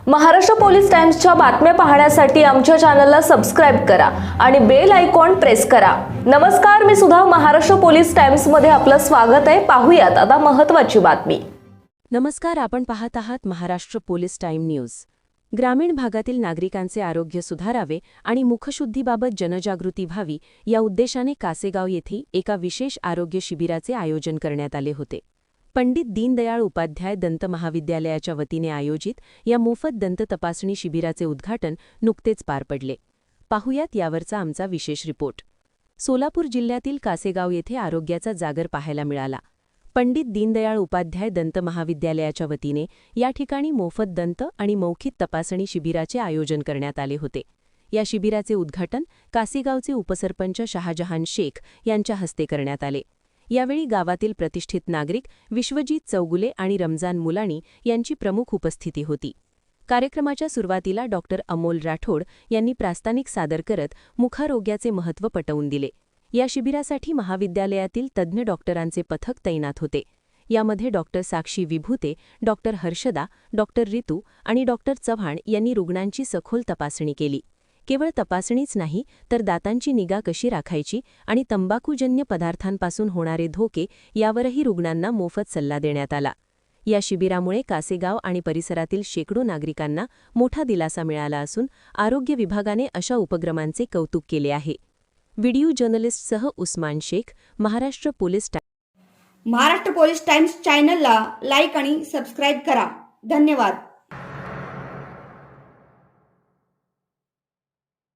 Maharashtra police टाइम्सच्या बातम्या पाहण्यासाठी आमच्या चॅनलला सबस्क्राइब करा आणि बेल आयकॉन प्रेस करा। नमस्कार, मी सुधा, महाराष्ट्र पोलीस टाइम्स मध्ये आपलं स्वागत आहे। पाहूयात आता महत्त्वाची बातमी। नमस्कार, आपण पाहत आहात महाराष्ट्र पोलीस टाइम न्यूज। ग्रामीण भागातील नागरिकांचे आरोग्य सुधारावे आणि मुखशुद्धीबाबत जनजागृती व्हावी या उद्देशाने कासेगाव येथे एका विशेष आरोग्य शिबिराचे आयोजन करण्यात आले होते। पंडित दीनदयाळ उपाध्याय दंत महाविद्यालयाच्या वतीने आयोजित या मोफत दंत तपासणी शिबिराचे उद्घाटन नुकतेच पार पडले। पाहुयात यावरचा आमचा विशेष रिपोर्ट। सोलापूर जिल्ह्यातील कासेगाव येथे आरोग्याचा जागर पाहायला मिळाला। पंडित दीनदयाळ उपाध्याय दंत महाविद्यालयाच्या वतीने या ठिकाणी मोफत दंत आणि मौखिक तपासणी शिबिराचे आयोजन करण्यात आले होते। या शिबिराचे उद्घाटन कासेगावचे उपसरपंच शाहजहान शेख यांच्या हस्ते करण्यात आले। यावेळी गावातील प्रतिष्ठित नागरिक विश्वजीत चौगुले आणि रमजान मुलानी यांची प्रमुख उपस्थिती होती। कार्यक्रमाच्या सुरुवातीला डॉक्टर अमोल राठोड यांनी प्रास्ताविक सादर करत मुखारोग्याचे महत्त्व पटवून दिले। या शिबिरासाठी महाविद्यालयातील तज्ज्ञ डॉक्टरांचे पथक तैनात होते। यामध्ये डॉक्टर साक्षी विभूते, डॉक्टर हर्षदा, डॉक्टर रितू आणि डॉक्टर चव्हाण यांनी रुग्णांची सखोल तपासणी केली। केवळ तपासणीच नाही तर दातांची निगा कशी राखायची आणि तंबाखूजन्य पदार्थांपासून होणारे धोके यावरही रुग्णांना मोफत सल्ला देण्यात आला। या शिबिरामुळे कासेगाव आणि परिसरातील शेकडो नागरिकांना मोठा दिलासा मिळाला असून आरोग्य विभागाने अशा उपक्रमांचे कौतुक केले आहे। व्हिडिओ जर्नलिस्टसह Usman Shaikh, Maharashtra Police Times. Maharashtra Police Times चॅनलला लाईक आणि सबस्क्राइब करा। धन्यवाद।